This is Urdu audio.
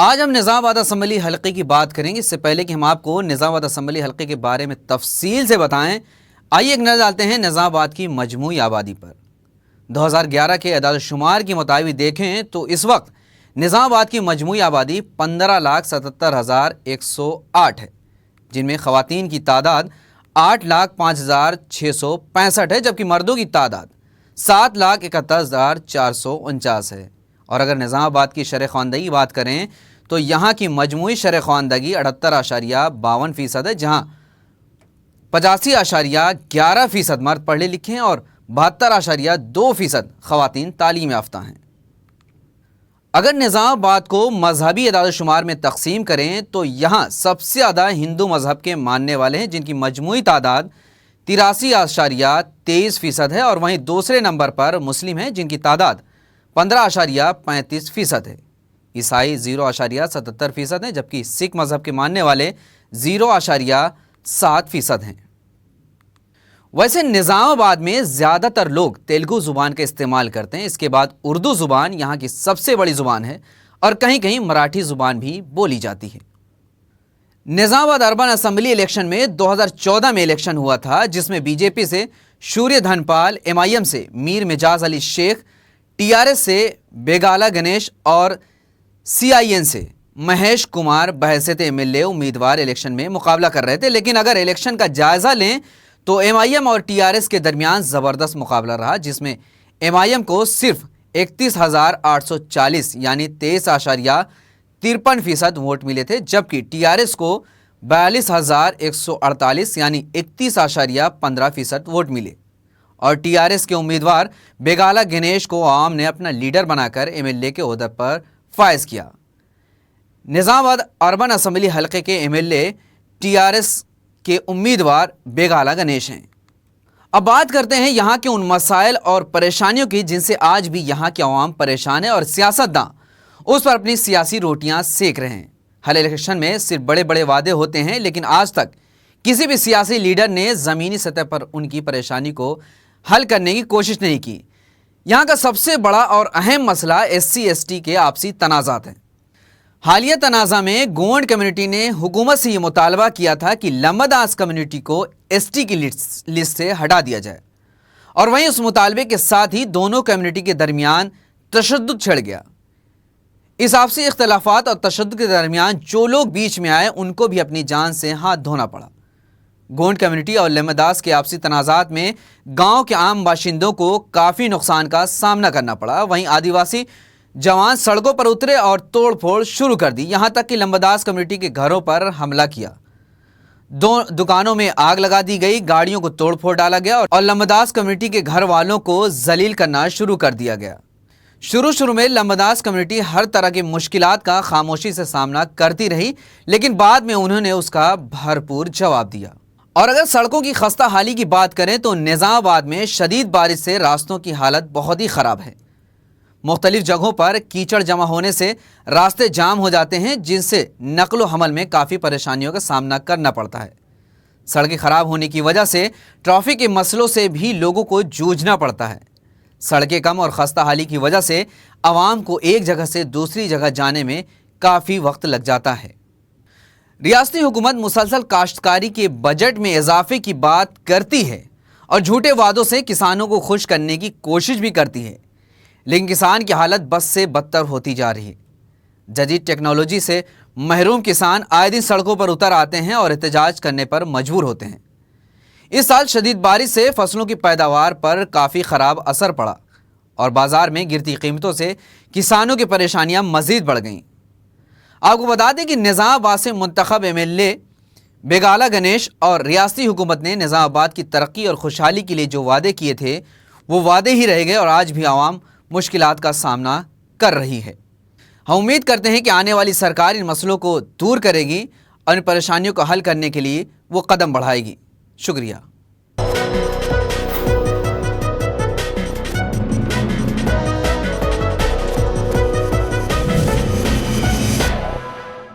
آج ہم نظام آباد اسمبلی حلقے کی بات کریں گے۔ اس سے پہلے کہ ہم آپ کو نظام آباد اسمبلی حلقے کے بارے میں تفصیل سے بتائیں، آئیے ایک نظر ڈالتے ہیں نظام آباد کی مجموعی آبادی پر۔ 2011 کے اعداد و شمار کے مطابق دیکھیں تو اس وقت نظام آباد کی مجموعی آبادی 15,77,108 ہے، جن میں خواتین کی تعداد 8,05,665 ہے، جبکہ مردوں کی تعداد 7,71,449 ہے۔ اور اگر نظام آباد کی شرح خواندگی کی بات کریں تو یہاں کی مجموعی شرح خواندگی 78.52% ہے، جہاں 85.11% مرد پڑھے لکھے ہیں اور 72.2% خواتین تعلیم یافتہ ہیں۔ اگر نظام آباد کو مذہبی اعداد و شمار میں تقسیم کریں تو یہاں سب سے زیادہ ہندو مذہب کے ماننے والے ہیں، جن کی مجموعی تعداد 83.23% ہے، اور وہیں دوسرے نمبر پر مسلم ہیں، جن کی تعداد 15.35% ہے۔ عیسائی 0.77% ہیں، جبکہ سکھ مذہب کے ماننے والے 0.7% ہیں۔ ویسے نظام آباد میں زیادہ تر لوگ تیلگو زبان کا استعمال کرتے ہیں، اس کے بعد اردو زبان یہاں کی سب سے بڑی زبان ہے، اور کہیں کہیں مراٹھی زبان بھی بولی جاتی ہے۔ نظام آباد اربن اسمبلی الیکشن میں 2014 میں الیکشن ہوا تھا، جس میں بی جے پی سے شوریہ دھن پال، MIM سے میر مجاز علی شیخ، TRS سے بیگالا گنیش اور CIN سے مہیش کمار بحیثیت MLA امیدوار الیکشن میں مقابلہ کر رہے تھے، لیکن اگر الیکشن کا جائزہ لیں تو MIM اور TRS کے درمیان زبردست مقابلہ رہا، جس میں MIM کو صرف 31,840 یعنی 23.53% ووٹ ملے تھے، جبکہ TRS کو 42,148 یعنی 31.15% ووٹ ملے، اور TRS کے امیدوار بیگالا گنیش کو عوام نے اپنا لیڈر بنا کر MLA کے عہدے پر فائز کیا۔ نظام آباد اربن اسمبلی حلقے کے MLA TRS کے امیدوار بیگالا گنیش ہیں۔ اب بات کرتے ہیں یہاں کے ان مسائل اور پریشانیوں کی جن سے آج بھی یہاں کے عوام پریشان ہیں، اور سیاستداں اس پر اپنی سیاسی روٹیاں سیک رہے ہیں۔ ہر الیکشن میں صرف بڑے بڑے وعدے ہوتے ہیں، لیکن آج تک کسی بھی سیاسی لیڈر نے زمینی سطح پر ان کی پریشانی کو حل کرنے کی کوشش نہیں کی۔ یہاں کا سب سے بڑا اور اہم مسئلہ SC/ST کے آپسی تنازعات ہیں۔ حالیہ تنازع میں گونڈ کمیونٹی نے حکومت سے یہ مطالبہ کیا تھا کہ لمباداس کمیونٹی کو ST کی لسٹ سے ہٹا دیا جائے، اور وہیں اس مطالبے کے ساتھ ہی دونوں کمیونٹی کے درمیان تشدد چھڑ گیا۔ اس آپسی اختلافات اور تشدد کے درمیان جو لوگ بیچ میں آئے ان کو بھی اپنی جان سے ہاتھ دھونا پڑا۔ گونڈ کمیونٹی اور لمباداس کے آپسی تنازعات میں گاؤں کے عام باشندوں کو کافی نقصان کا سامنا کرنا پڑا، وہیں آدیواسی جوان سڑکوں پر اترے اور توڑ پھوڑ شروع کر دی، یہاں تک کہ لمباداس کمیونٹی کے گھروں پر حملہ کیا، دکانوں میں آگ لگا دی گئی، گاڑیوں کو توڑ پھوڑ ڈالا گیا، اور لمباداس کمیونٹی کے گھر والوں کو ذلیل کرنا شروع کر دیا گیا۔ شروع میں لمباداس کمیونٹی ہر طرح کی مشکلات کا خاموشی سے سامنا کرتی رہی، لیکن بعد میں انہوں نے اس کا بھرپور جواب دیا۔ اور اگر سڑکوں کی خستہ حالی کی بات کریں تو نظام آباد میں شدید بارش سے راستوں کی حالت بہت ہی خراب ہے۔ مختلف جگہوں پر کیچڑ جمع ہونے سے راستے جام ہو جاتے ہیں، جن سے نقل و حمل میں کافی پریشانیوں کا سامنا کرنا پڑتا ہے۔ سڑکیں خراب ہونے کی وجہ سے ٹریفک کے مسئلوں سے بھی لوگوں کو جوجھنا پڑتا ہے۔ سڑکیں کم اور خستہ حالی کی وجہ سے عوام کو ایک جگہ سے دوسری جگہ جانے میں کافی وقت لگ جاتا ہے۔ ریاستی حکومت مسلسل کاشتکاری کے بجٹ میں اضافے کی بات کرتی ہے اور جھوٹے وعدوں سے کسانوں کو خوش کرنے کی کوشش بھی کرتی ہے، لیکن کسان کی حالت بد سے بدتر ہوتی جا رہی ہے۔ جدید ٹیکنالوجی سے محروم کسان آئے دن سڑکوں پر اتر آتے ہیں اور احتجاج کرنے پر مجبور ہوتے ہیں۔ اس سال شدید بارش سے فصلوں کی پیداوار پر کافی خراب اثر پڑا، اور بازار میں گرتی قیمتوں سے کسانوں کی پریشانیاں مزید بڑھ گئیں۔ آپ کو بتا دیں کہ نظام آباد سے منتخب MLA بیگالا گنیش اور ریاستی حکومت نے نظام آباد کی ترقی اور خوشحالی کے لیے جو وعدے کیے تھے وہ وعدے ہی رہ گئے، اور آج بھی عوام مشکلات کا سامنا کر رہی ہے۔ ہم امید کرتے ہیں کہ آنے والی سرکار ان مسئلوں کو دور کرے گی اور ان پریشانیوں کو حل کرنے کے لیے وہ قدم بڑھائے گی۔ شکریہ۔